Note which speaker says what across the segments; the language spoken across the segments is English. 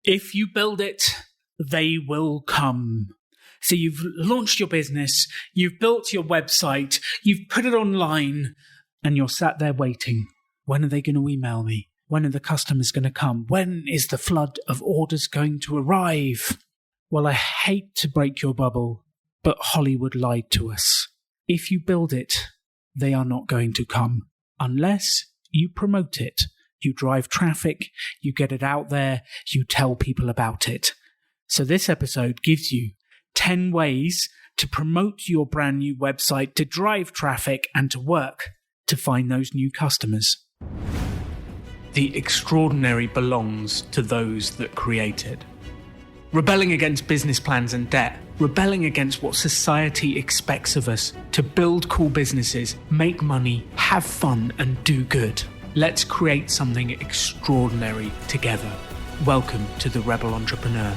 Speaker 1: If you build it, they will come. So you've launched your business, you've built your website, you've put it online, and you're sat there waiting. When are they going to email me? When are the customers going to come? When is the flood of orders going to arrive? Well, I hate to break your bubble, but Hollywood lied to us. If you build it, they are not going to come unless you promote it. You drive traffic, you get it out there, you tell people about it. So this episode gives you 10 ways to promote your brand new website, to drive traffic, and to work to find those new customers. The extraordinary belongs to those that create it. Rebelling against business plans and debt, rebelling against what society expects of us, to build cool businesses, make money, have fun, and do good. Let's create something extraordinary together. Welcome to the Rebel Entrepreneur.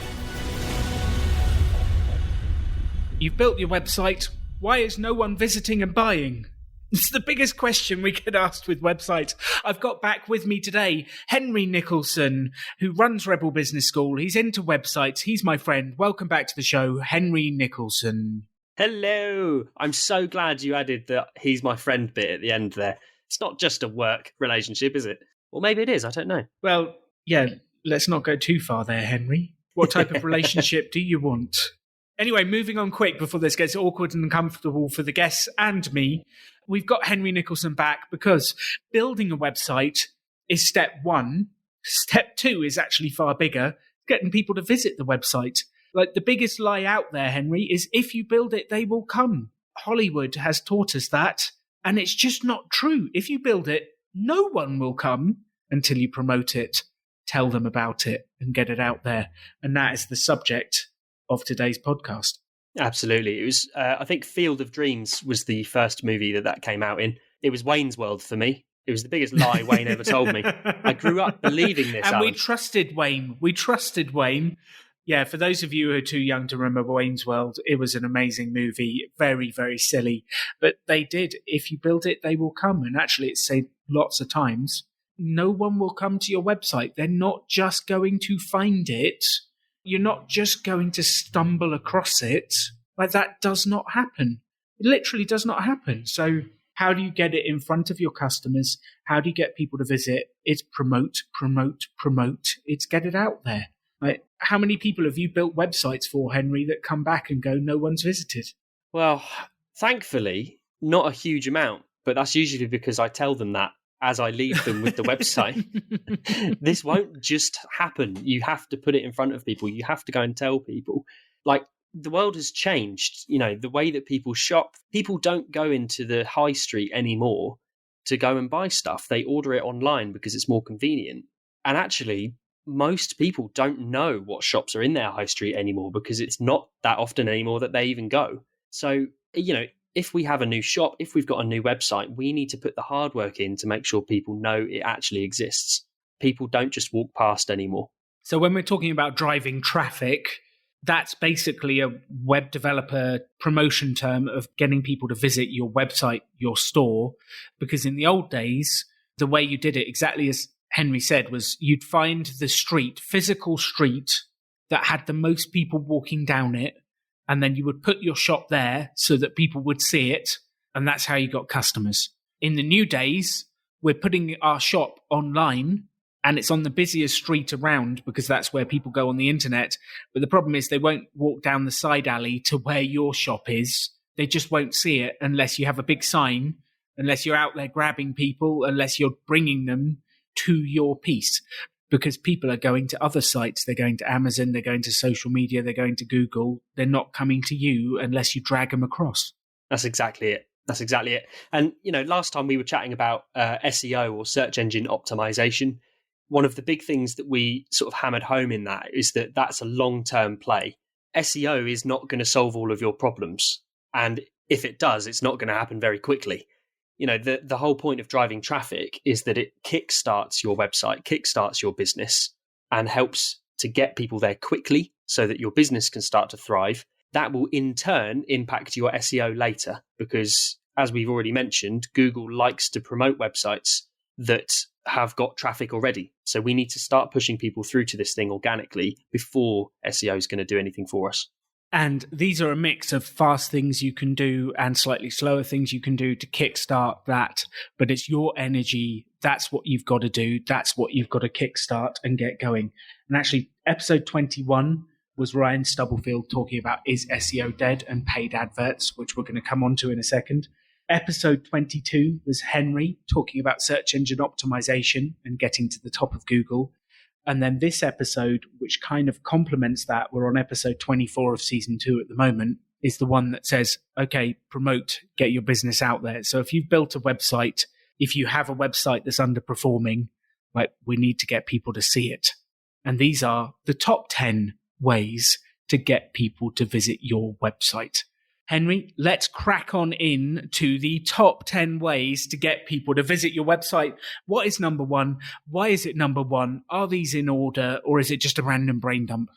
Speaker 1: You've built your website. Why is no one visiting and buying? It's the biggest question we get asked with websites. I've got back with me today Henry Nicholson, who runs Rebel Business School. He's into websites. He's my friend. Welcome back to the show, Henry Nicholson.
Speaker 2: Hello. I'm so glad you added the he's my friend bit at the end there. It's not just a work relationship, is it? Or maybe it is, I don't know.
Speaker 1: Well, yeah, let's not go too far there, Henry. What type of relationship do you want? Anyway, moving on quick before this gets awkward and uncomfortable for the guests and me. We've got Henry Nicholson back because building a website is step one. Step two is actually far bigger, getting people to visit the website. Like the biggest lie out there, Henry, is if you build it, they will come. Hollywood has taught us that. And it's just not true. If you build it, no one will come until you promote it, tell them about it, and get it out there. And that is the subject of today's podcast.
Speaker 2: Absolutely. It was, I think Field of Dreams was the first movie that came out in. It was Wayne's World for me. It was the biggest lie Wayne ever told me. I grew up believing this,
Speaker 1: And
Speaker 2: Alan.
Speaker 1: we trusted Wayne. Yeah, for those of you who are too young to remember Wayne's World, it was an amazing movie, very, very silly. But they did. If you build it, they will come. And actually, it's said lots of times, no one will come to your website. They're not just going to find it. You're not just going to stumble across it. Like, that does not happen. It literally does not happen. So how do you get it in front of your customers? How do you get people to visit? It's promote. It's get it out there. Like, how many people have you built websites for, Henry, that come back and go, no one's visited?
Speaker 2: Well, thankfully, not a huge amount, but that's usually because I tell them that as I leave them with the website. This won't just happen. You have to put it in front of people. You have to go and tell people. Like, the world has changed. You know, the way that people shop, people don't go into the high street anymore to go and buy stuff. They order it online because it's more convenient. And actually, most people don't know what shops are in their high street anymore because it's not that often anymore that they even go. So, you know, if we have a new shop, if we've got a new website, we need to put the hard work in to make sure people know it actually exists. People don't just walk past anymore.
Speaker 1: So when we're talking about driving traffic, that's basically a web developer promotion term of getting people to visit your website, your store, because in the old days, the way you did it, exactly as Henry said, was you'd find the street, physical street, that had the most people walking down it, and then you would put your shop there so that people would see it, and that's how you got customers. In the new days, we're putting our shop online, and it's on the busiest street around because that's where people go on the internet. But the problem is they won't walk down the side alley to where your shop is. They just won't see it unless you have a big sign, unless you're out there grabbing people, unless you're bringing them to your piece, because people are going to other sites. They're going to Amazon, they're going to social media, they're going to Google. They're not coming to you unless you drag them across.
Speaker 2: That's exactly it. And, you know, last time we were chatting about SEO or search engine optimization. One of the big things that we sort of hammered home in that is that that's a long-term play. SEO is not going to solve all of your problems. And if it does, it's not going to happen very quickly. You know, the whole point of driving traffic is that it kickstarts your website, kickstarts your business, and helps to get people there quickly so that your business can start to thrive. That will in turn impact your SEO later because, as we've already mentioned, Google likes to promote websites that have got traffic already. So we need to start pushing people through to this thing organically before SEO is going to do anything for us.
Speaker 1: And these are a mix of fast things you can do and slightly slower things you can do to kickstart that. But it's your energy. That's what you've got to do. That's what you've got to kickstart and get going. And actually, episode 21 was Ryan Stubblefield talking about is SEO dead and paid adverts, which we're going to come on to in a second. Episode 22 was Henry talking about search engine optimization and getting to the top of Google. And then this episode, which kind of complements that, we're on episode 24 of season 2 at the moment, is the one that says, okay, promote, get your business out there. So if you've built a website, if you have a website that's underperforming, like, we need to get people to see it. And these are the top 10 ways to get people to visit your website. Henry, let's crack on in to the top 10 ways to get people to visit your website. What is number one? Why is it number one? Are these in order, or is it just a random brain dump?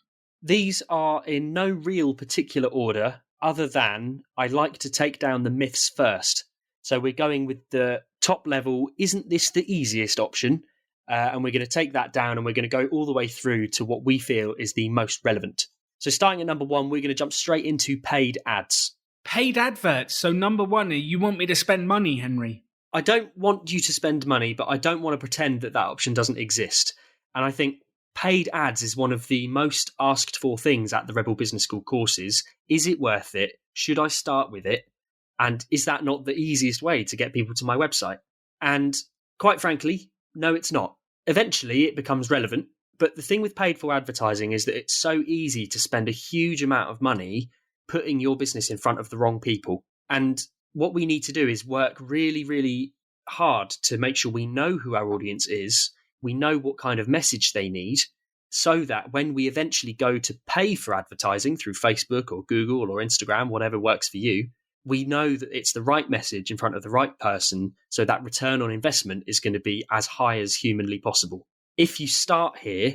Speaker 2: These are in no real particular order, other than I like to take down the myths first. So we're going with the top level, isn't this the easiest option? And we're going to take that down and we're going to go all the way through to what we feel is the most relevant. So starting at number one, we're going to jump straight into paid ads.
Speaker 1: Paid adverts. So number one, you want me to spend money, Henry?
Speaker 2: I don't want you to spend money, but I don't want to pretend that that option doesn't exist. And I think paid ads is one of the most asked for things at the Rebel Business School courses. Is it worth it? Should I start with it? And is that not the easiest way to get people to my website? And quite frankly, no, it's not. Eventually, it becomes relevant. But the thing with paid for advertising is that it's so easy to spend a huge amount of money putting your business in front of the wrong people. And what we need to do is work really, really hard to make sure we know who our audience is, we know what kind of message they need, so that when we eventually go to pay for advertising through Facebook or Google or Instagram, whatever works for you, we know that it's the right message in front of the right person, so that return on investment is going to be as high as humanly possible. If you start here,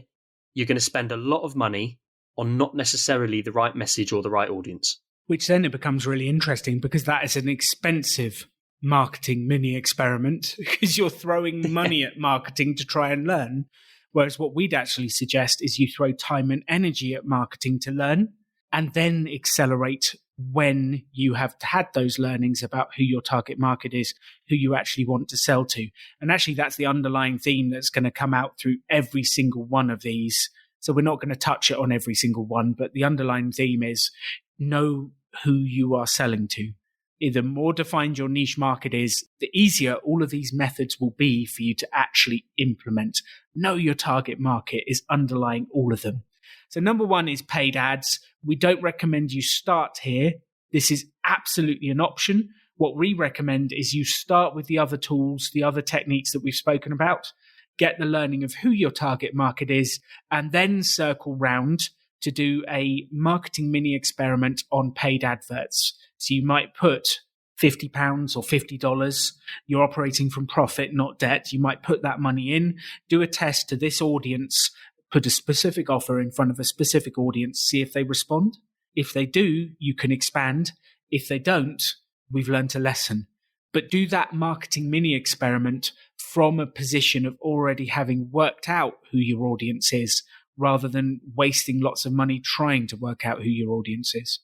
Speaker 2: you're going to spend a lot of money on not necessarily the right message or the right audience.
Speaker 1: Which then it becomes really interesting, because that is an expensive marketing mini experiment, because you're throwing money at marketing to try and learn. Whereas what we'd actually suggest is you throw time and energy at marketing to learn, and then accelerate when you have had those learnings about who your target market is, who you actually want to sell to. And actually, that's the underlying theme that's going to come out through every single one of these. So we're not going to touch it on every single one, but the underlying theme is know who you are selling to. The more defined your niche market is, the easier all of these methods will be for you to actually implement. Know your target market is underlying all of them. So number one is paid ads. We don't recommend you start here. This is absolutely an option. What we recommend is you start with the other tools, the other techniques that we've spoken about, get the learning of who your target market is, and then circle round to do a marketing mini experiment on paid adverts. So you might put £50 or $50. You're operating from profit, not debt. You might put that money in, do a test to this audience, put a specific offer in front of a specific audience, see if they respond. If they do, you can expand. If they don't, we've learned a lesson. But do that marketing mini experiment from a position of already having worked out who your audience is, rather than wasting lots of money trying to work out who your audience is.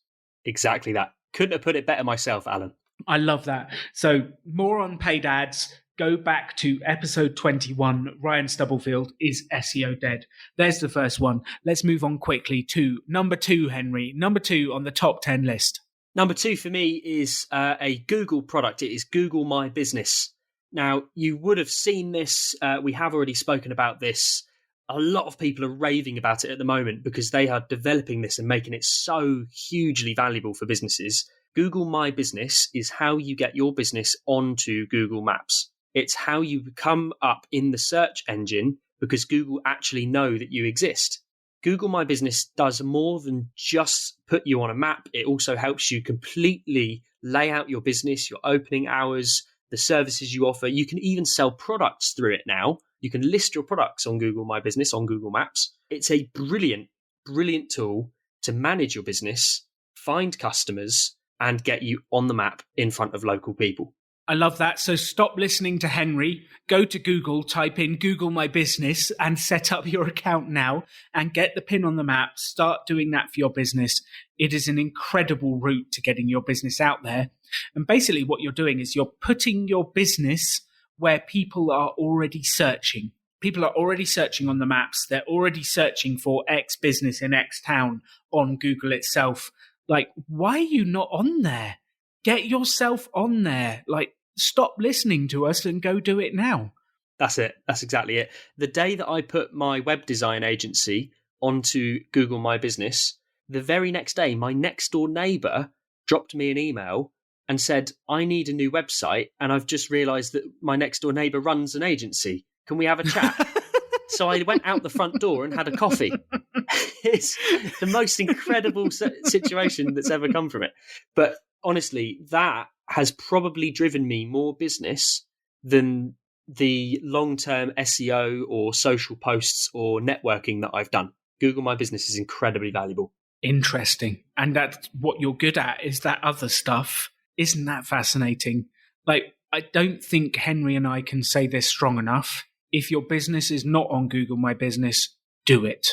Speaker 2: Exactly that. Couldn't have put it better myself, Alan.
Speaker 1: I love that. So more on paid ads. Go back to episode 21. Ryan Stubblefield, is SEO dead? There's the first one. Let's move on quickly to number 2, Henry. Number 2 on the top 10 list.
Speaker 2: Number 2 for me is a Google product. It is Google My Business. Now, you would have seen this. We have already spoken about this. A lot of people are raving about it at the moment because they are developing this and making it so hugely valuable for businesses. Google My Business is how you get your business onto Google Maps. It's how you come up in the search engine because Google actually know that you exist. Google My Business does more than just put you on a map. It also helps you completely lay out your business, your opening hours, the services you offer. You can even sell products through it now. You can list your products on Google My Business on Google Maps. It's a brilliant, brilliant tool to manage your business, find customers, and get you on the map in front of local people.
Speaker 1: I love that. So stop listening to Henry. Go to Google, type in Google My Business and set up your account now and get the pin on the map. Start doing that for your business. It is an incredible route to getting your business out there. And basically what you're doing is you're putting your business where people are already searching. People are already searching on the maps. They're already searching for X business in X town on Google itself. Like, why are you not on there? Get yourself on there. Like, stop listening to us and go do it now.
Speaker 2: That's it. That's exactly it. The day that I put my web design agency onto Google My Business, the very next day, my next door neighbour dropped me an email and said, I need a new website. And I've just realised that my next door neighbour runs an agency. Can we have a chat? So I went out the front door and had a coffee. It's the most incredible situation that's ever come from it. But honestly, that has probably driven me more business than the long-term SEO or social posts or networking that I've done. Google My Business is incredibly valuable.
Speaker 1: Interesting. And that's what you're good at, is that other stuff. Isn't that fascinating? Like, I don't think Henry and I can say this strong enough. If your business is not on Google My Business, do it.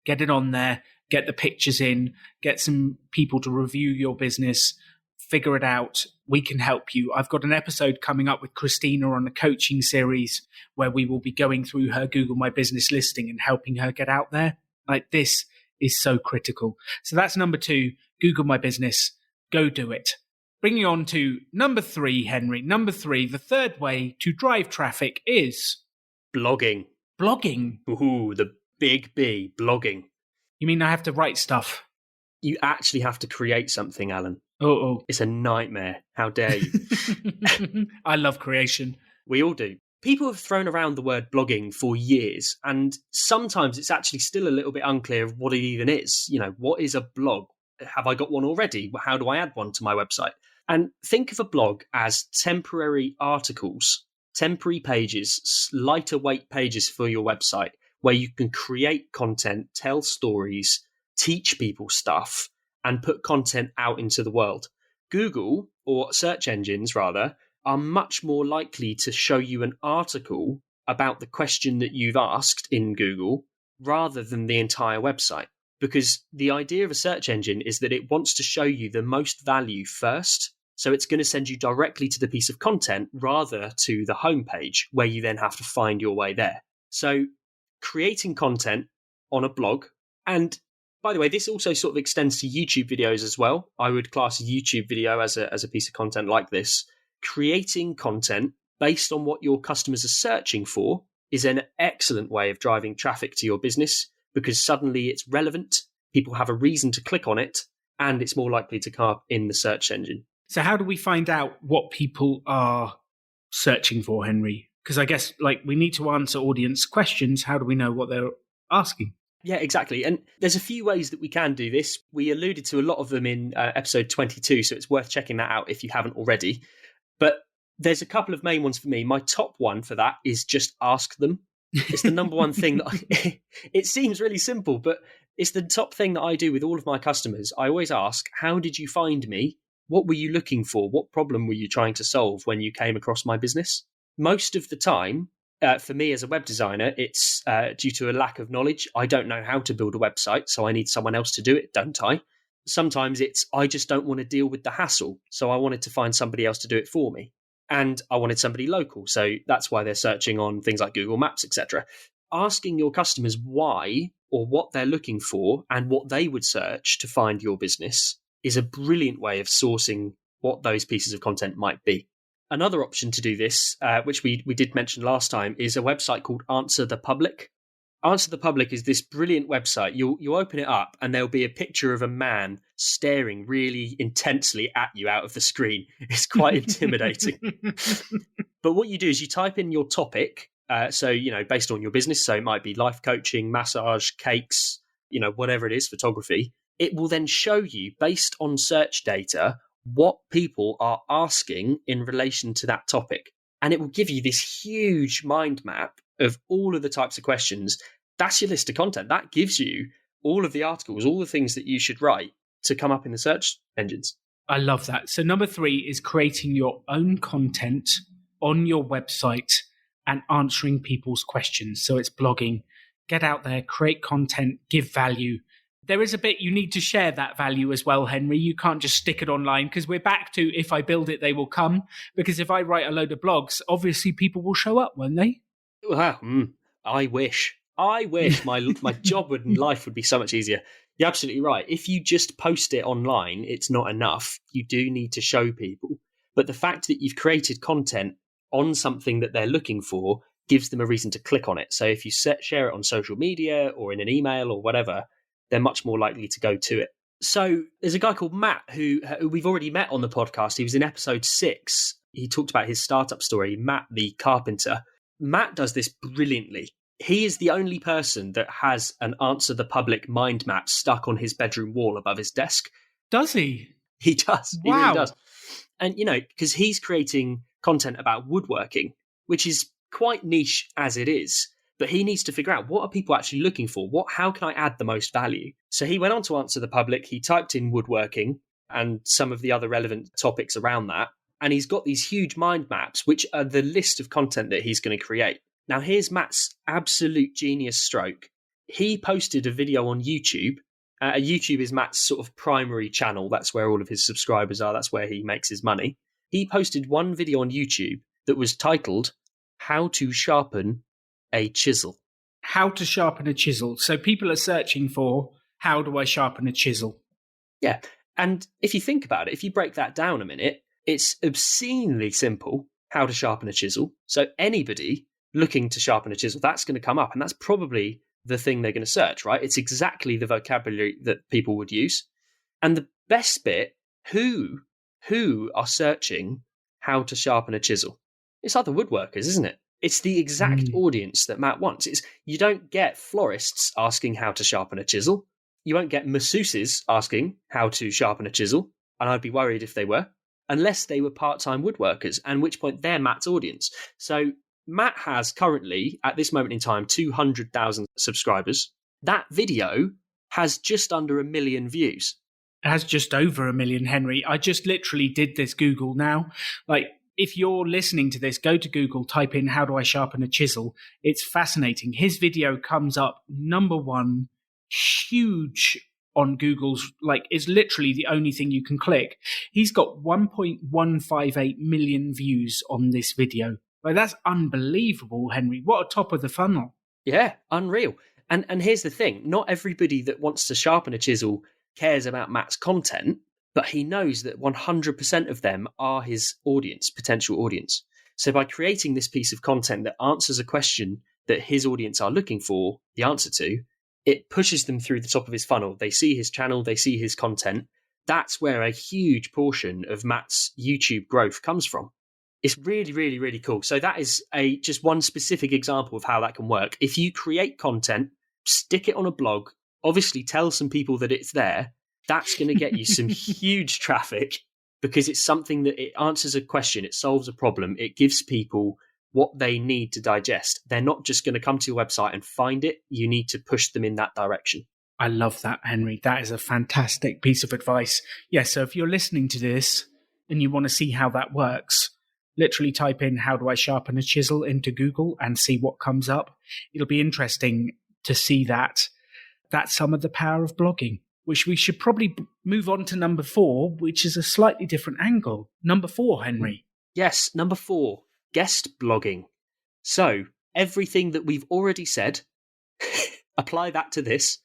Speaker 1: Get it on there, get the pictures in, get some people to review your business, figure it out. We can help you. I've got an episode coming up with Christina on a coaching series where we will be going through her Google My Business listing and helping her get out there. Like, this is so critical. So that's number 2, Google My Business. Go do it. Bringing on to number 3, Henry. Number 3, the third way to drive traffic is...
Speaker 2: blogging.
Speaker 1: Blogging?
Speaker 2: Ooh, the big B, blogging.
Speaker 1: You mean I have to write stuff?
Speaker 2: You actually have to create something, Alan.
Speaker 1: Oh.
Speaker 2: It's a nightmare. How dare you?
Speaker 1: I love creation.
Speaker 2: We all do. People have thrown around the word blogging for years, and sometimes it's actually still a little bit unclear of what it even is. You know, what is a blog? Have I got one already? How do I add one to my website? And think of a blog as temporary articles, temporary pages, lighter weight pages for your website where you can create content, tell stories, teach people stuff, and put content out into the world. Google, or search engines rather, are much more likely to show you an article about the question that you've asked in Google rather than the entire website. Because the idea of a search engine is that it wants to show you the most value first. So it's going to send you directly to the piece of content rather to the homepage where you then have to find your way there. So creating content on a blog, and by the way, this also sort of extends to YouTube videos as well. I would class a YouTube video as a piece of content like this. Creating content based on what your customers are searching for is an excellent way of driving traffic to your business, because suddenly it's relevant, people have a reason to click on it, and it's more likely to come up in the search engine.
Speaker 1: So how do we find out what people are searching for, Henry? Because I guess, like, we need to answer audience questions. How do we know what they're asking?
Speaker 2: Yeah, exactly. And there's a few ways that we can do this. We alluded to a lot of them in episode 22, so it's worth checking that out if you haven't already. But there's a couple of main ones for me. My top one for that is just ask them. It's the number one thing that it seems really simple, but it's the top thing that I do with all of my customers. I always ask, how did you find me? What were you looking for? What problem were you trying to solve when you came across my business? Most of the time, for me as a web designer, it's due to a lack of knowledge. I don't know how to build a website, so I need someone else to do it, don't I? Sometimes it's I just don't want to deal with the hassle, so I wanted to find somebody else to do it for me. And I wanted somebody local, so that's why they're searching on things like Google Maps, etc. Asking your customers why or what they're looking for and what they would search to find your business is a brilliant way of sourcing what those pieces of content might be. Another option to do this, which we did mention last time, is a website called Answer the Public. Answer the Public is this brilliant website. You open it up and there'll be a picture of a man staring really intensely at you out of the screen. It's quite intimidating. But what you do is you type in your topic. So, based on your business. So it might be life coaching, massage, cakes, whatever it is, photography. It will then show you, based on search data, what people are asking in relation to that topic. And it will give you this huge mind map of all of the types of questions. That's your list of content. That gives you all of the articles, all the things that you should write to come up in the search engines.
Speaker 1: I love that. So number 3 is creating your own content on your website and answering people's questions. So it's blogging. Get out there, create content, give value. There is a bit you need to share that value as well, Henry. You can't just stick it online, because we're back to if I build it, they will come. Because if I write a load of blogs, obviously people will show up, won't they?
Speaker 2: Well, I wish my job and life would be so much easier. You're absolutely right. If you just post it online, it's not enough. You do need to show people. But the fact that you've created content on something that they're looking for gives them a reason to click on it. So if you share it on social media or in an email or whatever, they're much more likely to go to it. So there's a guy called Matt who we've already met on the podcast. He was in episode 6. He talked about his startup story, Matt the carpenter. Matt does this brilliantly. He is the only person that has an Answer the Public mind map stuck on his bedroom wall above his desk.
Speaker 1: Does he?
Speaker 2: He does.
Speaker 1: Wow.
Speaker 2: He really does. And, because he's creating content about woodworking, which is quite niche as it is, but he needs to figure out, what are people actually looking for? How can I add the most value? So he went on to Answer the Public. He typed in woodworking and some of the other relevant topics around that. And he's got these huge mind maps, which are the list of content that he's going to create. Now, here's Matt's absolute genius stroke. He posted a video on YouTube. YouTube is Matt's sort of primary channel. That's where all of his subscribers are. That's where he makes his money. He posted one video on YouTube that was titled, How to Sharpen a Chisel.
Speaker 1: How to sharpen a chisel. So people are searching for, how do I sharpen a chisel?
Speaker 2: Yeah. And if you think about it, if you break that down a minute, it's obscenely simple, how to sharpen a chisel. So anybody looking to sharpen a chisel, that's going to come up. And that's probably the thing they're going to search, right? It's exactly the vocabulary that people would use. And the best bit, who are searching how to sharpen a chisel? It's other woodworkers, isn't it? It's the exact audience that Matt wants. You don't get florists asking how to sharpen a chisel. You won't get masseuses asking how to sharpen a chisel. And I'd be worried if they were, unless they were part-time woodworkers, and which point they're Matt's audience. So Matt has currently, at this moment in time, 200,000 subscribers. That video has just under 1 million views.
Speaker 1: It has just over 1 million, Henry. I just literally did this Google now. Like, if you're listening to this, go to Google, type in, how do I sharpen a chisel? It's fascinating. His video comes up number 1, huge on Google's, like, is literally the only thing you can click. He's got 1.158 million views on this video. Like, that's unbelievable, Henry. What a top of the funnel.
Speaker 2: Yeah, unreal. And here's the thing. Not everybody that wants to sharpen a chisel cares about Matt's content, but he knows that 100% of them are his audience, potential audience. So by creating this piece of content that answers a question that his audience are looking for the answer to, it pushes them through the top of his funnel. They see his channel, they see his content. That's where a huge portion of Matt's YouTube growth comes from. It's really, really, really cool. So that is just one specific example of how that can work. If you create content, stick it on a blog, obviously tell some people that it's there, that's going to get you some huge traffic, because it's something that it answers a question, it solves a problem, it gives people what they need to digest. They're not just going to come to your website and find it. You need to push them in that direction.
Speaker 1: I love that, Henry. That is a fantastic piece of advice. Yeah, so if you're listening to this and you want to see how that works, literally type in, how do I sharpen a chisel, into Google and see what comes up. It'll be interesting to see that. That's some of the power of blogging, which we should probably move on to number 4, which is a slightly different angle. Number 4, Henry.
Speaker 2: Yes, number 4, guest blogging. So everything that we've already said, apply that to this.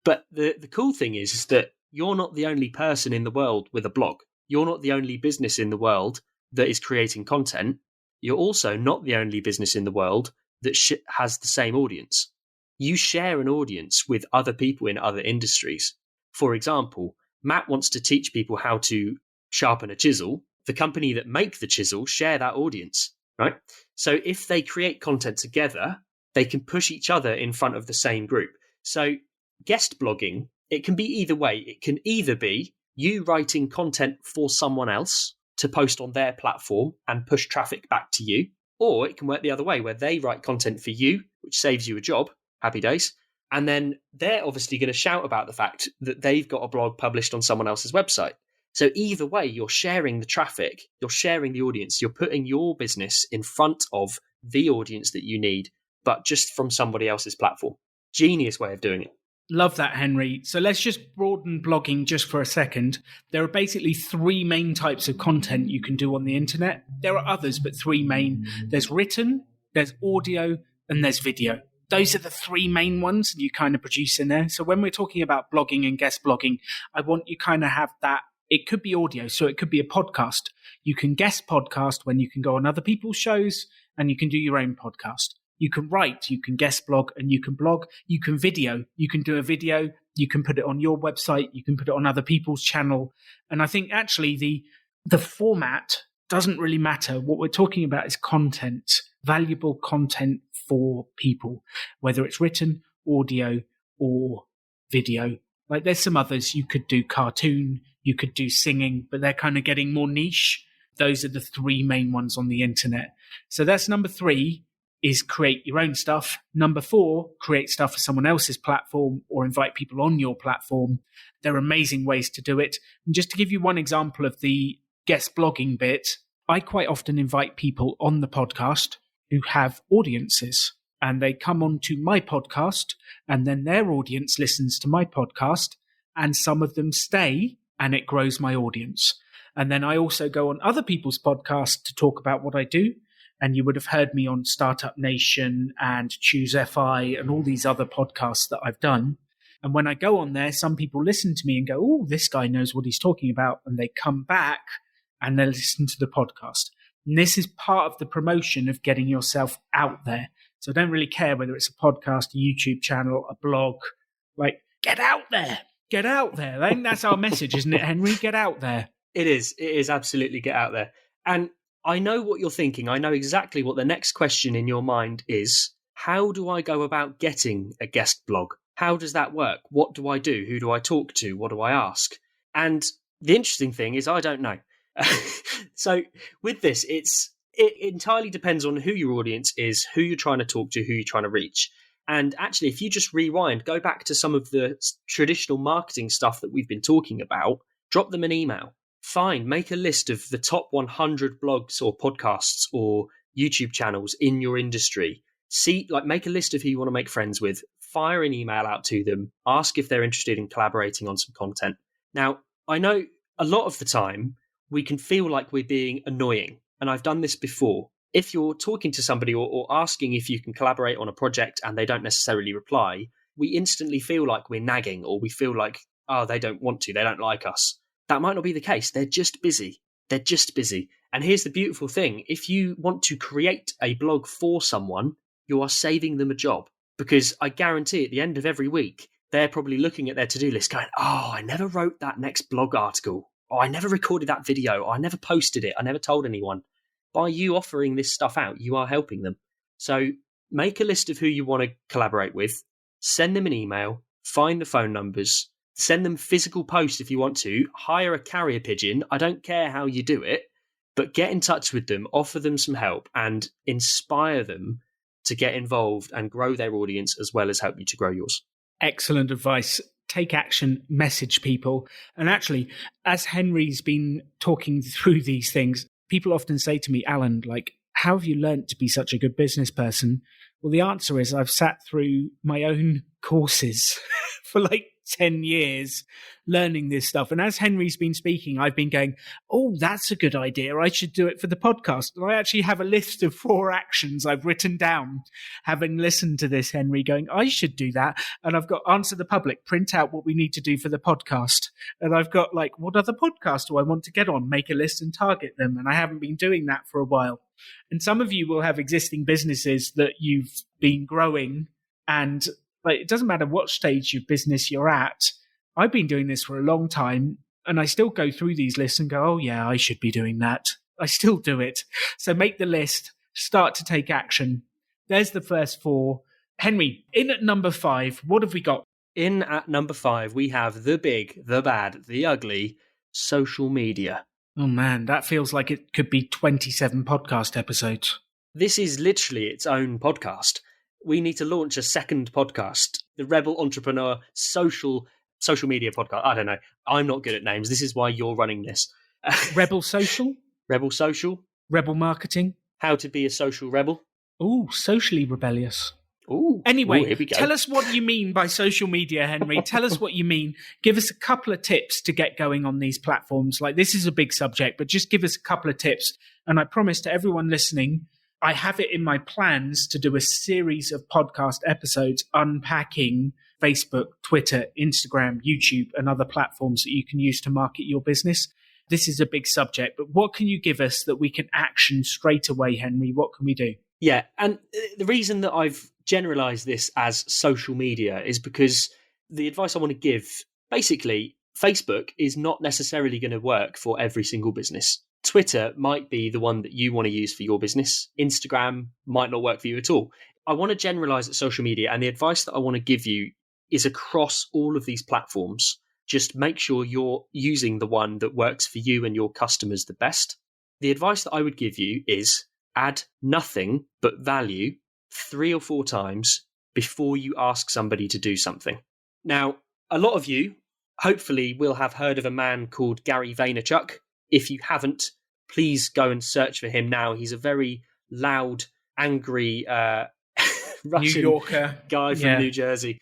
Speaker 2: But the cool thing is that you're not the only person in the world with a blog. You're not the only business in the world that is creating content. You're also not the only business in the world that has the same audience. You share an audience with other people in other industries. For example, Matt wants to teach people how to sharpen a chisel. The company that make the chisel share that audience, right? So if they create content together, they can push each other in front of the same group. So guest blogging, it can be either way. It can either be you writing content for someone else to post on their platform and push traffic back to you, or it can work the other way, where they write content for you, which saves you a job. Happy days. And then they're obviously going to shout about the fact that they've got a blog published on someone else's website. So either way, you're sharing the traffic, you're sharing the audience, you're putting your business in front of the audience that you need, but just from somebody else's platform. Genius way of doing it.
Speaker 1: Love that, Henry. So let's just broaden blogging just for a second. There are basically 3 main types of content you can do on the internet. There are others, but 3 main. There's written, there's audio, and there's video. Those are the 3 main ones you kind of produce in there. So when we're talking about blogging and guest blogging, I want you kind of have that. It could be audio, so it could be a podcast. You can guest podcast when you can go on other people's shows, and you can do your own podcast. You can write, you can guest blog, and you can blog. You can video. You can do a video. You can put it on your website. You can put it on other people's channel. And I think actually the format doesn't really matter. What we're talking about is content, valuable content for people, whether it's written, audio, or video. Like there's some others. You could do cartoon, you could do singing, but they're kind of getting more niche. Those are the 3 main ones on the internet. So that's number 3. Is create your own stuff. Number 4, create stuff for someone else's platform or invite people on your platform. There are amazing ways to do it. And just to give you one example of the guest blogging bit, I quite often invite people on the podcast who have audiences, and they come onto my podcast, and then their audience listens to my podcast, and some of them stay, and it grows my audience. And then I also go on other people's podcasts to talk about what I do. And you would have heard me on Startup Nation and Choose FI and all these other podcasts that I've done. And when I go on there, some people listen to me and go, oh, this guy knows what he's talking about. And they come back and they listen to the podcast. And this is part of the promotion of getting yourself out there. So I don't really care whether it's a podcast, a YouTube channel, a blog. Like, get out there. Get out there. I think that's our message, isn't it, Henry? Get out there.
Speaker 2: It is. It is absolutely get out there. And I know what you're thinking. I know exactly what the next question in your mind is. How do I go about getting a guest blog? How does that work? What do I do? Who do I talk to? What do I ask? And the interesting thing is I don't know. So with this, it entirely depends on who your audience is, who you're trying to talk to, who you're trying to reach. And actually, if you just rewind, go back to some of the traditional marketing stuff that we've been talking about, drop them an email. Fine, make a list of the top 100 blogs or podcasts or YouTube channels in your industry. Make a list of who you want to make friends with, fire an email out to them, ask if they're interested in collaborating on some content. Now, I know a lot of the time we can feel like we're being annoying, and I've done this before. If you're talking to somebody or asking if you can collaborate on a project and they don't necessarily reply, we instantly feel like we're nagging, or we feel like, oh, they don't want to, they don't like us. That might not be the case. They're just busy. They're just busy. And here's the beautiful thing. If you want to create a blog for someone, you are saving them a job. Because I guarantee at the end of every week, they're probably looking at their to-do list going, oh, I never wrote that next blog article. Oh, I never recorded that video. Oh, I never posted it. I never told anyone. By you offering this stuff out, you are helping them. So make a list of who you want to collaborate with, send them an email, find the phone numbers, send them physical posts if you want to, hire a carrier pigeon. I don't care how you do it, but get in touch with them, offer them some help, and inspire them to get involved and grow their audience as well as help you to grow yours.
Speaker 1: Excellent advice. Take action, message people. And actually, as Henry's been talking through these things, people often say to me, Alan, like, how have you learned to be such a good business person? Well, the answer is I've sat through my own courses for like 10 years learning this stuff. And as Henry's been speaking, I've been going, oh, that's a good idea. I should do it for the podcast. And I actually have a list of 4 actions I've written down, having listened to this, Henry, going, I should do that. And I've got answer the public, print out what we need to do for the podcast. And I've got like, what other podcast do I want to get on? Make a list and target them. And I haven't been doing that for a while. And some of you will have existing businesses that you've been growing, and like, it doesn't matter what stage of business you're at. I've been doing this for a long time, and I still go through these lists and go, oh yeah, I should be doing that. I still do it. So make the list, start to take action. There's the first 4. Henry, in at number 5, what have we got?
Speaker 2: In at number 5, we have the big, the bad, the ugly, social media.
Speaker 1: Oh man, that feels like it could be 27 podcast episodes.
Speaker 2: This is literally its own podcast. We need to launch a second podcast, the Rebel Entrepreneur Social social media podcast. I don't know. I'm not good at names. This is why you're running this.
Speaker 1: Rebel Social?
Speaker 2: Rebel Social?
Speaker 1: Rebel Marketing?
Speaker 2: How to be a social rebel?
Speaker 1: Ooh, socially rebellious.
Speaker 2: Ooh.
Speaker 1: Anyway,
Speaker 2: here we go.
Speaker 1: Tell us what you mean by social media, Henry. Tell us what you mean. Give us a couple of tips to get going on these platforms. Like, this is a big subject, but just give us a couple of tips. And I promise to everyone listening, I have it in my plans to do a series of podcast episodes unpacking Facebook, Twitter, Instagram, YouTube, and other platforms that you can use to market your business. This is a big subject, but what can you give us that we can action straight away, Henry? What can we do?
Speaker 2: Yeah, and the reason that I've generalized this as social media is because the advice I want to give, basically, Facebook is not necessarily going to work for every single business. Twitter might be the one that you want to use for your business. Instagram might not work for you at all. I want to generalize at social media, and the advice that I want to give you is across all of these platforms. Just make sure you're using the one that works for you and your customers the best. The advice that I would give you is add nothing but value 3 or 4 times before you ask somebody to do something. Now, a lot of you hopefully will have heard of a man called Gary Vaynerchuk. If you haven't, please go and search for him now. He's a very loud, angry Russian
Speaker 1: New Yorker
Speaker 2: guy from New Jersey.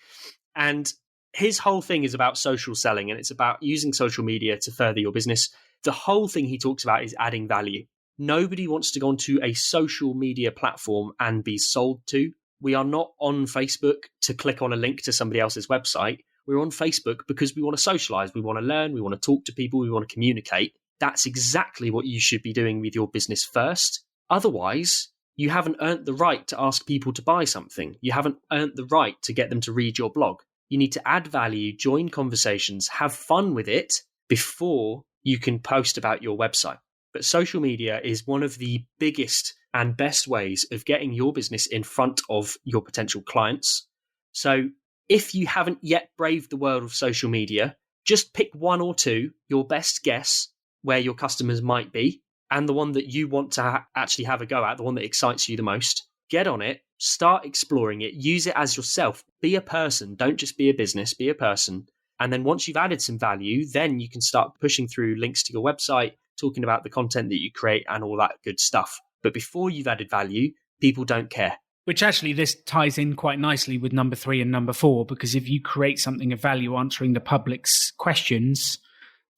Speaker 2: And his whole thing is about social selling, and it's about using social media to further your business. The whole thing he talks about is adding value. Nobody wants to go onto a social media platform and be sold to. We are not on Facebook to click on a link to somebody else's website. We're on Facebook because we want to socialize, we want to learn, we want to talk to people, we want to communicate. That's exactly what you should be doing with your business first. Otherwise, you haven't earned the right to ask people to buy something. You haven't earned the right to get them to read your blog. You need to add value, join conversations, have fun with it before you can post about your website. But social media is one of the biggest and best ways of getting your business in front of your potential clients. So if you haven't yet braved the world of social media, just pick 1 or 2, your best guess where your customers might be, and the one that you want to actually have a go at, the one that excites you the most. Get on it, start exploring it, use it as yourself. Be a person, don't just be a business, be a person. And then once you've added some value, then you can start pushing through links to your website, talking about the content that you create and all that good stuff. But before you've added value, people don't care.
Speaker 1: Which actually this ties in quite nicely with number 3 and number 4, because if you create something of value answering the public's questions,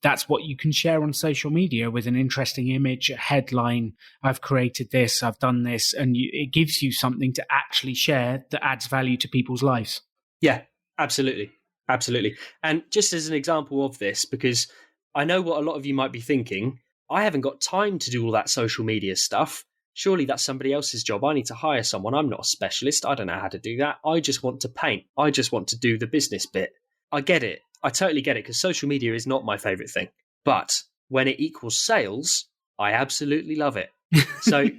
Speaker 1: that's what you can share on social media with an interesting image, a headline, I've created this, I've done this, and it gives you something to actually share that adds value to people's lives.
Speaker 2: Yeah, absolutely. Absolutely. And just as an example of this, because I know what a lot of you might be thinking, I haven't got time to do all that social media stuff. Surely that's somebody else's job. I need to hire someone. I'm not a specialist. I don't know how to do that. I just want to paint. I just want to do the business bit. I get it. I totally get it, because social media is not my favorite thing. But when it equals sales, I absolutely love it. So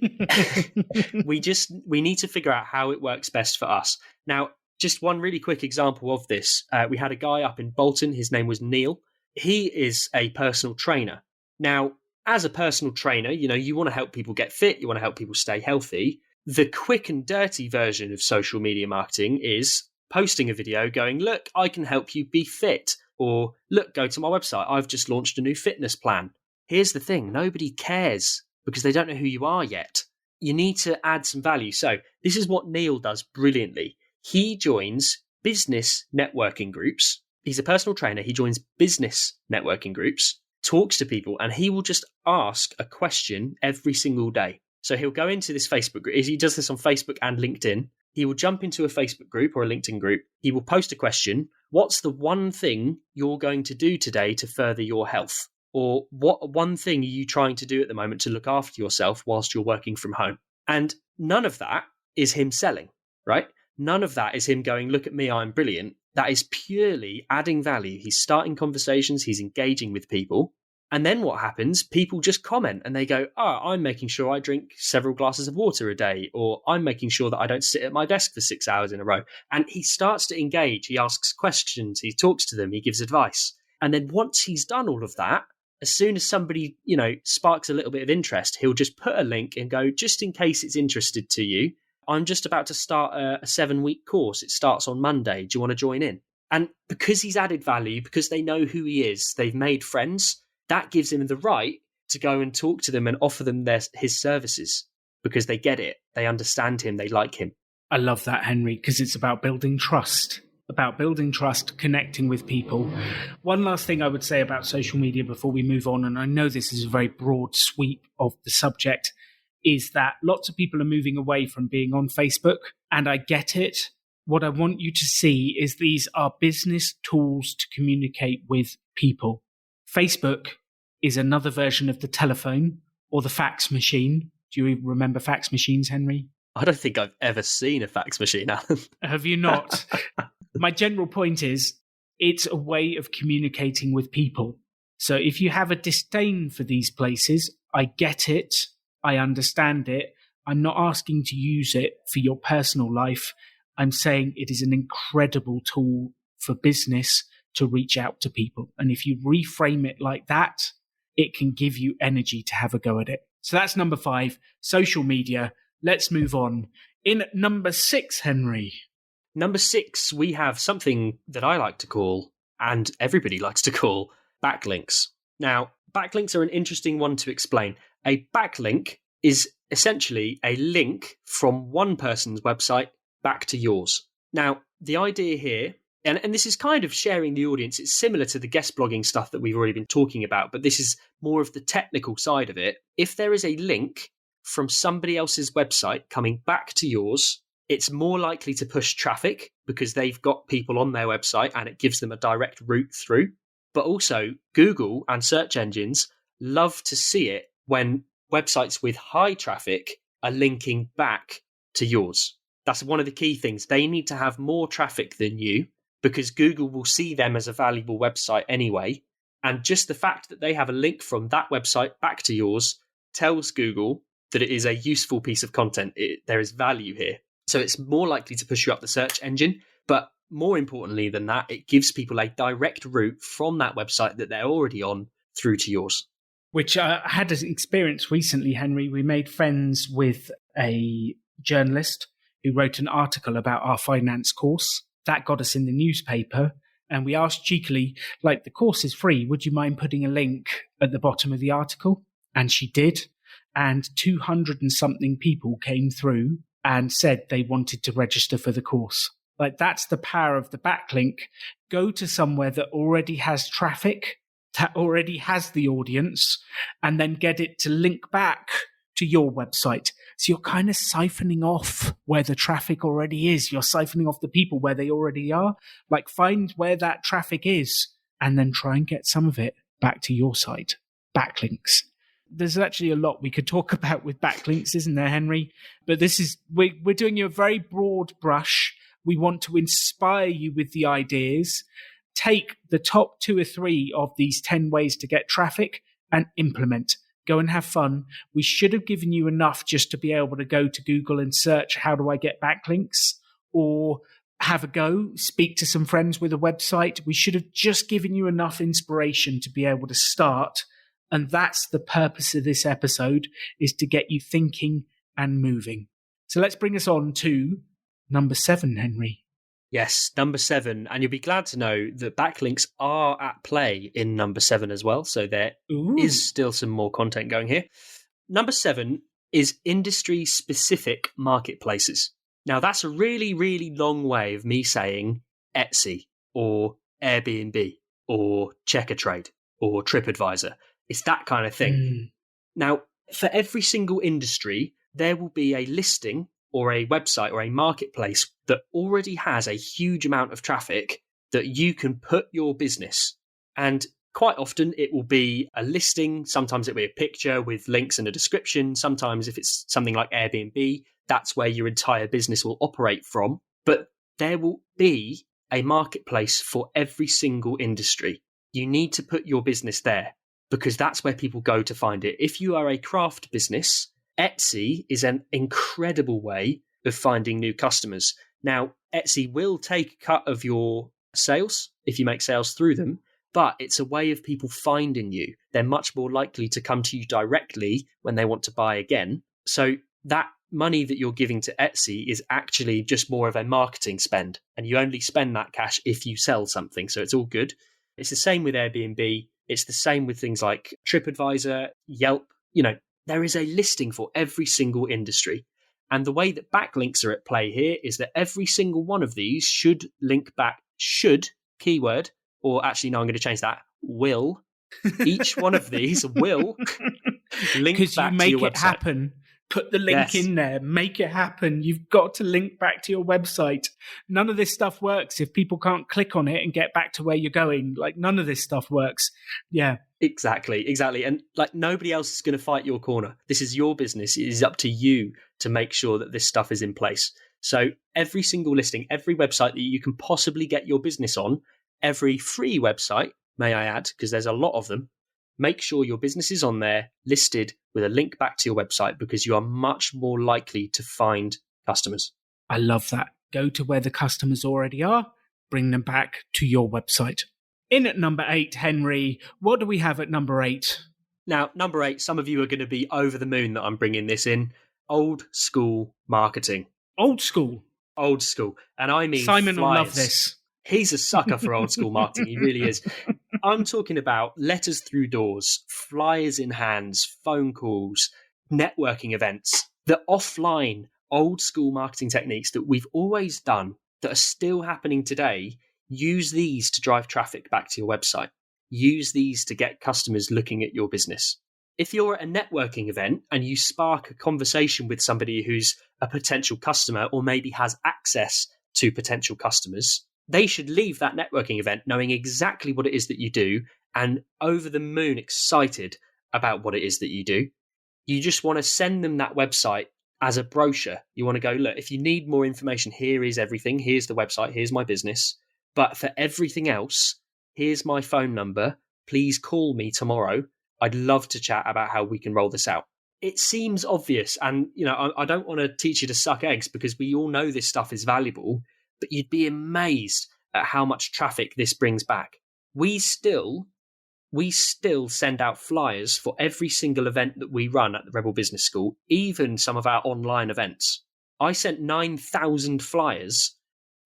Speaker 2: we need to figure out how it works best for us. Now, just one really quick example of this. We had a guy up in Bolton. His name was Neil. He is a personal trainer. Now, as a personal trainer, you want to help people get fit. You want to help people stay healthy. The quick and dirty version of social media marketing is posting a video going, look, I can help you be fit. Or look, go to my website. I've just launched a new fitness plan. Here's the thing. Nobody cares because they don't know who you are yet. You need to add some value. So this is what Neil does brilliantly. He joins business networking groups. He's a personal trainer. He joins business networking groups, talks to people, and he will just ask a question every single day. So he'll go into this Facebook group. He does this on Facebook and LinkedIn. He will jump into a Facebook group or a LinkedIn group. He will post a question. What's the one thing you're going to do today to further your health? Or what one thing are you trying to do at the moment to look after yourself whilst you're working from home? And none of that is him selling, right? None of that is him going, look at me, I'm brilliant. That is purely adding value. He's starting conversations. He's engaging with people. And then what happens? People just comment and they go, I'm making sure I drink several glasses of water a day, or I'm making sure that I don't sit at my desk for 6 hours in a row. And he starts to engage. He asks questions. He talks to them. He gives advice. And then once he's done all of that, as soon as somebody, sparks a little bit of interest, he'll just put a link and go, just in case it's interested to you, I'm just about to start a 7-week course. It starts on Monday. Do you want to join in? And because he's added value, because they know who he is, they've made friends, that gives him the right to go and talk to them and offer them his services because they get it. They understand him. They like him.
Speaker 1: I love that, Henry, because it's about building trust, connecting with people. One last thing I would say about social media before we move on, and I know this is a very broad sweep of the subject, is that lots of people are moving away from being on Facebook, and I get it. What I want you to see is these are business tools to communicate with people. Facebook is another version of the telephone or the fax machine. Do you remember fax machines, Henry?
Speaker 2: I don't think I've ever seen a fax machine, Alan.
Speaker 1: Have you not? My general point is it's a way of communicating with people. So if you have a disdain for these places, I get it. I understand it. I'm not asking to use it for your personal life. I'm saying it is an incredible tool for business to reach out to people. And if you reframe it like that, it can give you energy to have a go at it. So that's number 5, social media. Let's move on. In number 6, Henry.
Speaker 2: Number 6, we have something that I like to call, and everybody likes to call, backlinks. Now, backlinks are an interesting one to explain. A backlink is essentially a link from one person's website back to yours. Now, the idea here, and this is kind of sharing the audience, it's similar to the guest blogging stuff that we've already been talking about, but this is more of the technical side of it. If there is a link from somebody else's website coming back to yours, it's more likely to push traffic because they've got people on their website and it gives them a direct route through. But also, Google and search engines love to see it when websites with high traffic are linking back to yours. That's one of the key things. They need to have more traffic than you because Google will see them as a valuable website anyway. And just the fact that they have a link from that website back to yours tells Google that it is a useful piece of content. There is value here. So it's more likely to push you up the search engine. But more importantly than that, it gives people a direct route from that website that they're already on through to yours.
Speaker 1: Which I had an experience recently, Henry. We made friends with a journalist who wrote an article about our finance course. That got us in the newspaper. And we asked cheekily, like, the course is free. Would you mind putting a link at the bottom of the article? And she did. And 200 and something people came through and said they wanted to register for the course. Like, that's the power of the backlink. Go to somewhere that already has traffic, that already has the audience, and then get it to link back to your website. So you're kind of siphoning off where the traffic already is. You're siphoning off the people where they already are. Like, find where that traffic is and then try and get some of it back to your site. Backlinks. There's actually a lot we could talk about with backlinks, isn't there, Henry? But we're doing you a very broad brush. We want to inspire you with the ideas. Take the top 2 or 3 of these 10 ways to get traffic and implement. Go and have fun. We should have given you enough just to be able to go to Google and search, how do I get backlinks? Or have a go, speak to some friends with a website. We should have just given you enough inspiration to be able to start. And that's the purpose of this episode, is to get you thinking and moving. So let's bring us on to number 7, Henry.
Speaker 2: Yes, number 7. And you'll be glad to know that backlinks are at play in number 7 as well. So there is still some more content going here. Number 7 is industry-specific marketplaces. Now, that's a really, really long way of me saying Etsy or Airbnb or Checkatrade or TripAdvisor. It's that kind of thing. Now, for every single industry, there will be a listing or a website or a marketplace that already has a huge amount of traffic that you can put your business. And quite often it will be a listing. Sometimes it'll be a picture with links and a description. Sometimes if it's something like Airbnb, that's where your entire business will operate from. But there will be a marketplace for every single industry. You need to put your business there because that's where people go to find it. If you are a craft business, Etsy is an incredible way of finding new customers. Now, Etsy will take a cut of your sales if you make sales through them, but it's a way of people finding you. They're much more likely to come to you directly when they want to buy again. So that money that you're giving to Etsy is actually just more of a marketing spend, and you only spend that cash if you sell something. So it's all good. It's the same with Airbnb. It's the same with things like TripAdvisor, Yelp. There is a listing for every single industry. And the way that backlinks are at play here is that every single one of these should link back, keyword, or actually, no, I'm going to change that, will. Each one of these will link back to your website. Because you
Speaker 1: make it happen. Put the link in there. Make it happen. You've got to link back to your website. None of this stuff works if people can't click on it and get back to where you're going. Like, none of this stuff works. Yeah.
Speaker 2: Exactly. And like, nobody else is going to fight your corner. This is your business. It is up to you to make sure that this stuff is in place. So every single listing, every website that you can possibly get your business on, every free website, may I add, because there's a lot of them, make sure your business is on there listed with a link back to your website, because you are much more likely to find customers.
Speaker 1: I love that. Go to where the customers already are, bring them back to your website. In at number 8, Henry, what do we have at number 8?
Speaker 2: Now, number 8, some of you are going to be over the moon that I'm bringing this in. Old school marketing.
Speaker 1: Old school?
Speaker 2: Old school. And I mean
Speaker 1: Simon
Speaker 2: flyers.
Speaker 1: will love this.
Speaker 2: He's a sucker for old school marketing. He really is. I'm talking about letters through doors, flyers in hands, phone calls, networking events, the offline old school marketing techniques that we've always done that are still happening today. Use these to drive traffic back to your website. Use these to get customers looking at your business. If you're at a networking event and you spark a conversation with somebody who's a potential customer or maybe has access to potential customers, they should leave that networking event knowing exactly what it is that you do and over the moon excited about what it is that you do. You just want to send them that website as a brochure. You want to go, look, if you need more information, here is everything. Here's the website. Here's my business. But for everything else, here's my phone number. Please call me tomorrow. I'd love to chat about how we can roll this out. It seems obvious. And, I don't want to teach you to suck eggs because we all know this stuff is valuable, but you'd be amazed at how much traffic this brings back. We still send out flyers for every single event that we run at the Rebel Business School, even some of our online events. I sent 9,000 flyers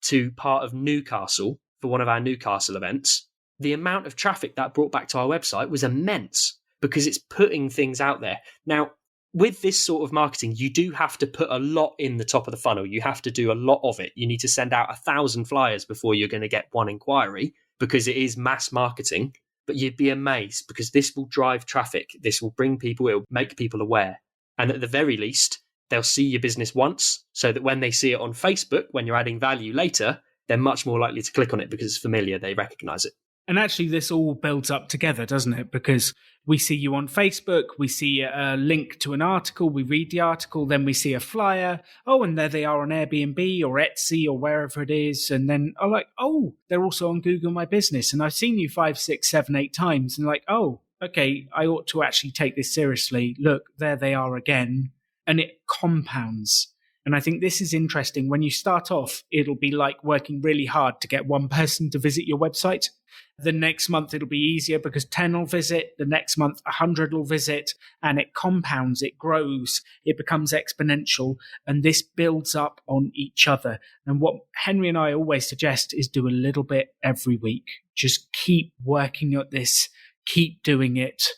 Speaker 2: to part of Newcastle for one of our Newcastle events. The amount of traffic that brought back to our website was immense because it's putting things out there. Now, with this sort of marketing, you do have to put a lot in the top of the funnel. You have to do a lot of it. You need to send out 1,000 flyers before you're going to get one inquiry because it is mass marketing. But you'd be amazed because this will drive traffic. This will bring people, it will make people aware. And at the very least, they'll see your business once so that when they see it on Facebook, when you're adding value later, they're much more likely to click on it because it's familiar. They recognize it.
Speaker 1: And actually, this all builds up together, doesn't it? Because we see you on Facebook, we see a link to an article, we read the article, then we see a flyer. Oh, and there they are on Airbnb or Etsy or wherever it is. And then I'm like, oh, they're also on Google My Business. And I've seen you 5, 6, 7, 8 times. And like, oh, okay, I ought to actually take this seriously. Look, there they are again. And it compounds. And I think this is interesting. When you start off, it'll be like working really hard to get one person to visit your website. The next month, it'll be easier because 10 will visit. The next month, 100 will visit. And it compounds, it grows, it becomes exponential. And this builds up on each other. And what Henry and I always suggest is do a little bit every week. Just keep working at this, keep doing it.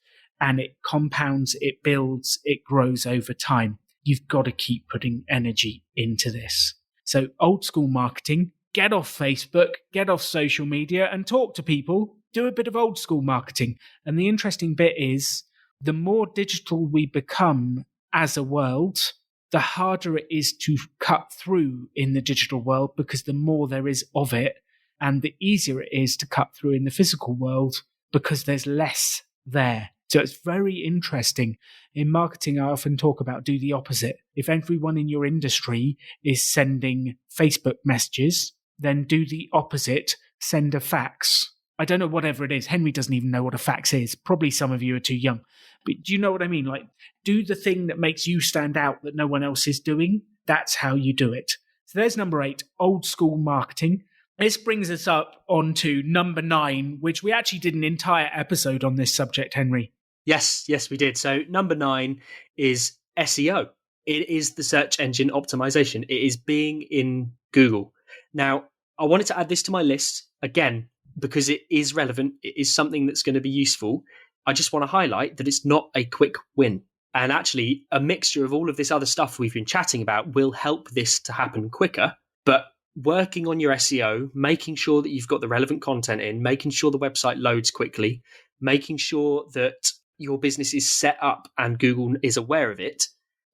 Speaker 1: And it compounds, it builds, it grows over time. You've got to keep putting energy into this. So old school marketing, get off Facebook, get off social media and talk to people. Do a bit of old school marketing. And the interesting bit is the more digital we become as a world, the harder it is to cut through in the digital world because the more there is of it, and the easier it is to cut through in the physical world because there's less there. So it's very interesting. In marketing, I often talk about do the opposite. If everyone in your industry is sending Facebook messages, then do the opposite, send a fax. I don't know, whatever it is. Henry doesn't even know what a fax is. Probably some of you are too young. But do you know what I mean? Like, do the thing that makes you stand out that no one else is doing. That's how you do it. So there's number 8, old school marketing. This brings us up onto number 9, which we actually did an entire episode on this subject, Henry.
Speaker 2: Yes, we did. So number 9 is SEO. It is the search engine optimization. It is being in Google. Now, I wanted to add this to my list again because it is relevant. It is something that's going to be useful. I just want to highlight that it's not a quick win. And actually, a mixture of all of this other stuff we've been chatting about will help this to happen quicker. But working on your SEO, making sure that you've got the relevant content in, making sure the website loads quickly, making sure that your business is set up and Google is aware of it,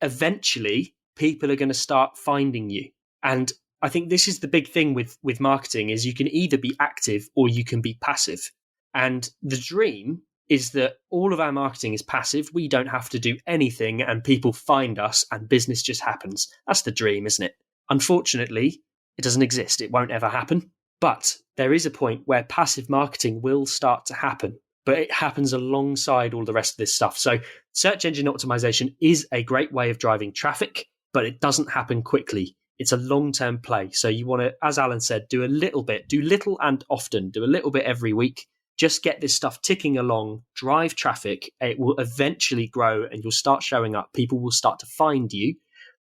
Speaker 2: eventually people are going to start finding you. And I think this is the big thing with marketing is you can either be active or you can be passive. And the dream is that all of our marketing is passive. We don't have to do anything and people find us and business just happens. That's the dream, isn't it? Unfortunately, it doesn't exist. It won't ever happen. But there is a point where passive marketing will start to happen, but it happens alongside all the rest of this stuff. So search engine optimization is a great way of driving traffic, but it doesn't happen quickly. It's a long-term play. So you want to, as Alan said, do a little bit, do little and often, do a little bit every week. Just get this stuff ticking along, drive traffic. It will eventually grow and you'll start showing up. People will start to find you,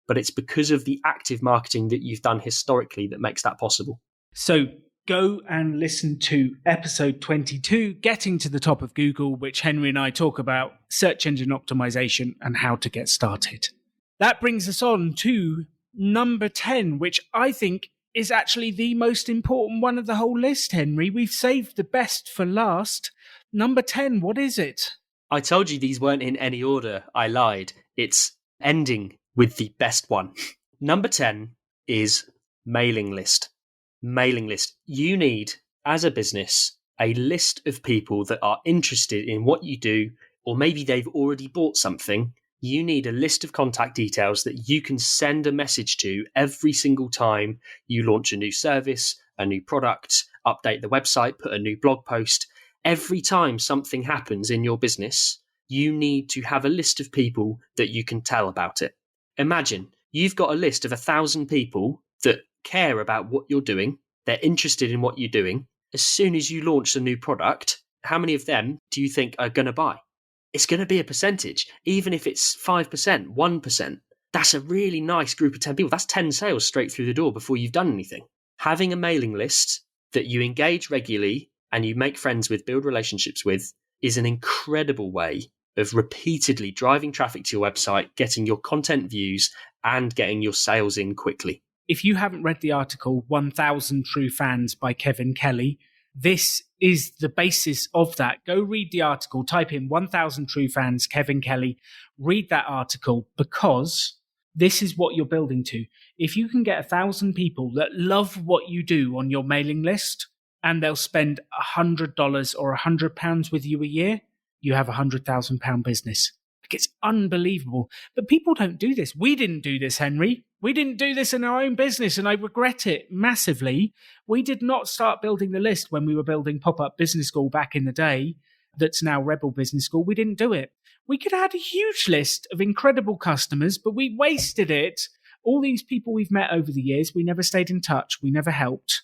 Speaker 2: but it's because of the active marketing that you've done historically that makes that possible.
Speaker 1: So go and listen to episode 22, Getting to the Top of Google, which Henry and I talk about search engine optimization and how to get started. That brings us on to number 10, which I think is actually the most important one of the whole list, Henry. We've saved the best for last. Number 10, what is it?
Speaker 2: I told you these weren't in any order. I lied. It's ending with the best one. Number 10 is mailing list. Mailing list. You need, as a business, a list of people that are interested in what you do, or maybe they've already bought something. You need a list of contact details that you can send a message to every single time you launch a new service, a new product, update the website, put a new blog post. Every time something happens in your business, you need to have a list of people that you can tell about it. Imagine you've got a list of 1,000 people that care about what you're doing. They're interested in what you're doing. As soon as you launch a new product, how many of them do you think are going to buy? It's going to be a percentage, even if it's 5%, 1%. That's a really nice group of 10 people. That's 10 sales straight through the door before you've done anything. Having a mailing list that you engage regularly and you make friends with, build relationships with, is an incredible way of repeatedly driving traffic to your website, getting your content views, and getting your sales in quickly.
Speaker 1: If you haven't read the article 1,000 True Fans by Kevin Kelly, this is the basis of that. Go read the article, type in 1,000 True Fans, Kevin Kelly, read that article, because this is what you're building to. If you can get 1,000 people that love what you do on your mailing list and they'll spend $100 or £100 with you a year, you have a £100,000 business. It's unbelievable. But people don't do this. We didn't do this, Henry. We didn't do this in our own business, and I regret it massively. We did not start building the list when we were building Pop-Up Business School back in the day. That's now Rebel Business School. We didn't do it. We could have had a huge list of incredible customers, but we wasted it. All these people we've met over the years, we never stayed in touch. We never helped.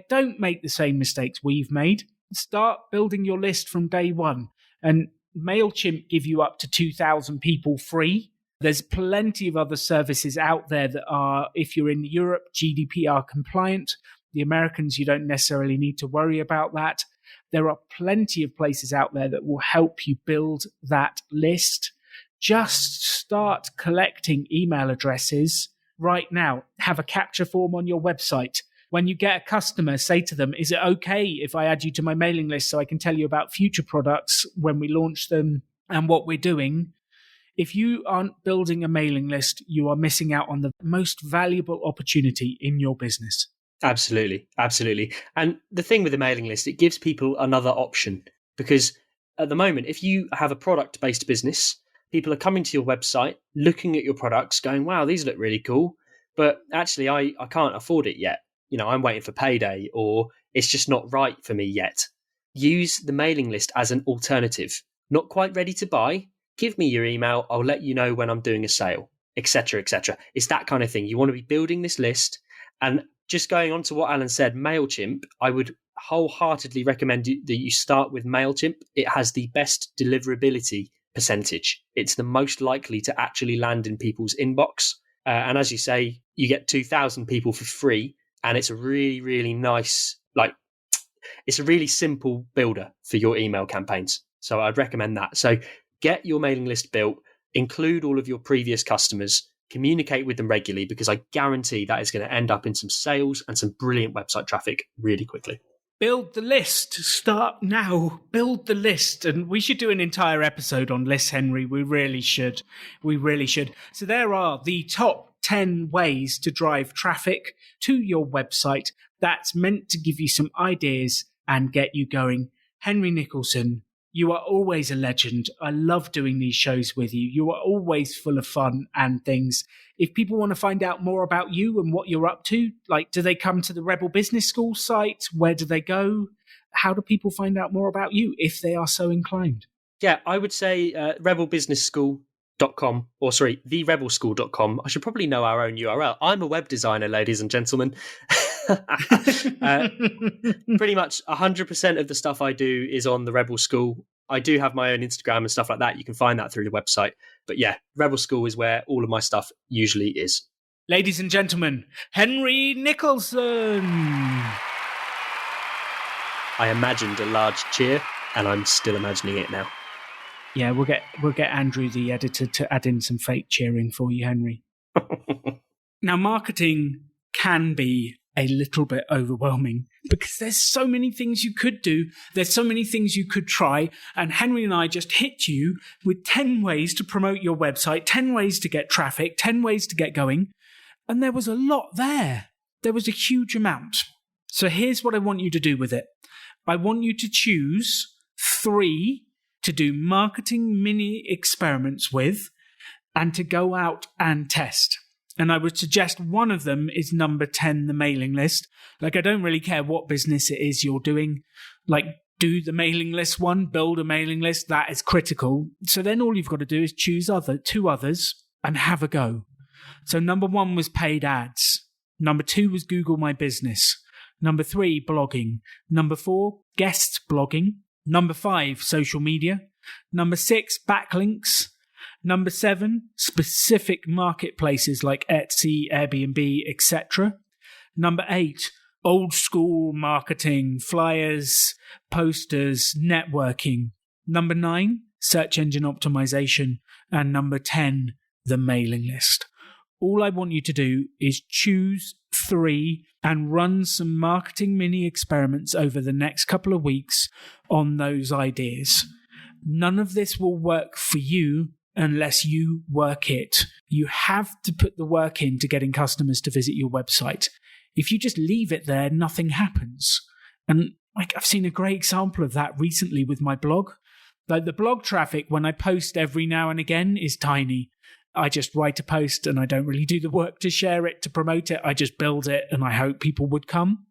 Speaker 1: Don't make the same mistakes we've made. Start building your list from day one. And MailChimp give you up to 2,000 people free. There's plenty of other services out there that are, if you're in Europe, GDPR compliant. The Americans, you don't necessarily need to worry about that. There are plenty of places out there that will help you build that list. Just start collecting email addresses right now. Have a capture form on your website. When you get a customer, say to them, is it okay if I add you to my mailing list so I can tell you about future products when we launch them and what we're doing? If you aren't building a mailing list, you are missing out on the most valuable opportunity in your business.
Speaker 2: Absolutely. Absolutely. And the thing with the mailing list, it gives people another option, because at the moment, if you have a product-based business, people are coming to your website, looking at your products, going, wow, these look really cool, but actually I can't afford it yet. I'm waiting for payday, or it's just not right for me yet. Use the mailing list as an alternative. Not quite ready to buy? Give me your email. I'll let you know when I'm doing a sale, etc., etc. It's that kind of thing. You want to be building this list. And just going on to what Alan said, MailChimp, I would wholeheartedly recommend that you start with MailChimp. It has the best deliverability percentage. It's the most likely to actually land in people's inbox. And as you say, you get 2,000 people for free. And it's a really, really nice, it's a really simple builder for your email campaigns. So I'd recommend that. So get your mailing list built, include all of your previous customers, communicate with them regularly, because I guarantee that is going to end up in some sales and some brilliant website traffic really quickly.
Speaker 1: Build the list. Start now. Build the list. And we should do an entire episode on lists, Henry. We really should. So there are the top 10 ways to drive traffic to your website. That's meant to give you some ideas and get you going. Henry Nicholson, you are always a legend. I love doing these shows with you. You are always full of fun and things. If people want to find out more about you and what you're up to, do they come to the Rebel Business School site? Where do they go? How do people find out more about you if they are so inclined?
Speaker 2: Yeah, I would say rebelbusinessschool.com, or sorry, therebelschool.com. I should probably know our own URL. I'm a web designer, ladies and gentlemen. Pretty much 100% of the stuff I do is on the Rebel School. I do have my own Instagram and stuff like that. You can find that through the website. But yeah, Rebel School is where all of my stuff usually is.
Speaker 1: Ladies and gentlemen, Henry Nicholson.
Speaker 2: I imagined a large cheer, and I'm still imagining it now.
Speaker 1: Yeah, we'll get Andrew, the editor, to add in some fake cheering for you, Henry. Now, marketing can be a little bit overwhelming because there's so many things you could do. There's so many things you could try. And Henry and I just hit you with 10 ways to promote your website, 10 ways to get traffic, 10 ways to get going. And there was a lot there. There was a huge amount. So here's what I want you to do with it. I want you to choose 3 to do marketing mini experiments with and to go out and test. And I would suggest one of them is number 10, the mailing list. I don't really care what business it is you're doing. Do the mailing list one, build a mailing list. That is critical. So then all you've got to do is choose 2 others and have a go. So number 1 was paid ads. Number 2 was Google My Business. Number 3, blogging. Number 4, guest blogging. Number 5, social media. Number 6, backlinks. Number 7, specific marketplaces like Etsy, Airbnb, etc. Number 8, old school marketing, flyers, posters, networking. Number 9, search engine optimization. And number 10, the mailing list. All I want you to do is choose 3 and run some marketing mini experiments over the next couple of weeks on those ideas. None of this will work for you unless you work it. You have to put the work into getting customers to visit your website. If you just leave it there, nothing happens. And I've seen a great example of that recently with my blog. The blog traffic, when I post every now and again, is tiny. I just write a post and I don't really do the work to share it, to promote it. I just build it and I hope people would come.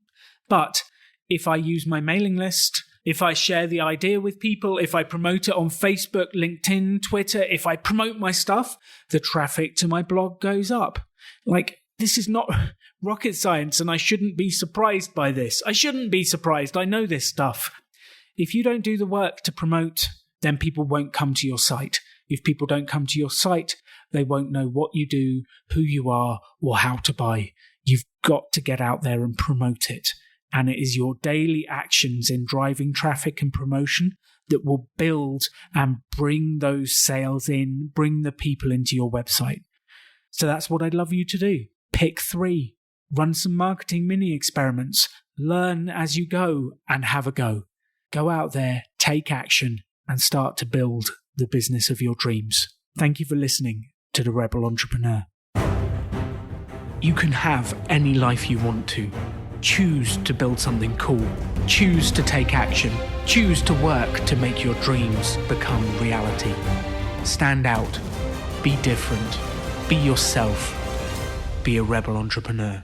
Speaker 1: But if I use my mailing list, if I share the idea with people, if I promote it on Facebook, LinkedIn, Twitter, if I promote my stuff, the traffic to my blog goes up. This is not rocket science, and I shouldn't be surprised by this. I shouldn't be surprised. I know this stuff. If you don't do the work to promote, then people won't come to your site. If people don't come to your site, they won't know what you do, who you are, or how to buy. You've got to get out there and promote it. And it is your daily actions in driving traffic and promotion that will build and bring those sales in, bring the people into your website. So that's what I'd love you to do. Pick 3, run some marketing mini experiments, learn as you go, and have a go. Go out there, take action, and start to build the business of your dreams. Thank you for listening to The Rebel Entrepreneur. You can have any life you want to. Choose to build something cool. Choose to take action. Choose to work to make your dreams become reality. Stand out. Be different. Be yourself. Be a rebel entrepreneur.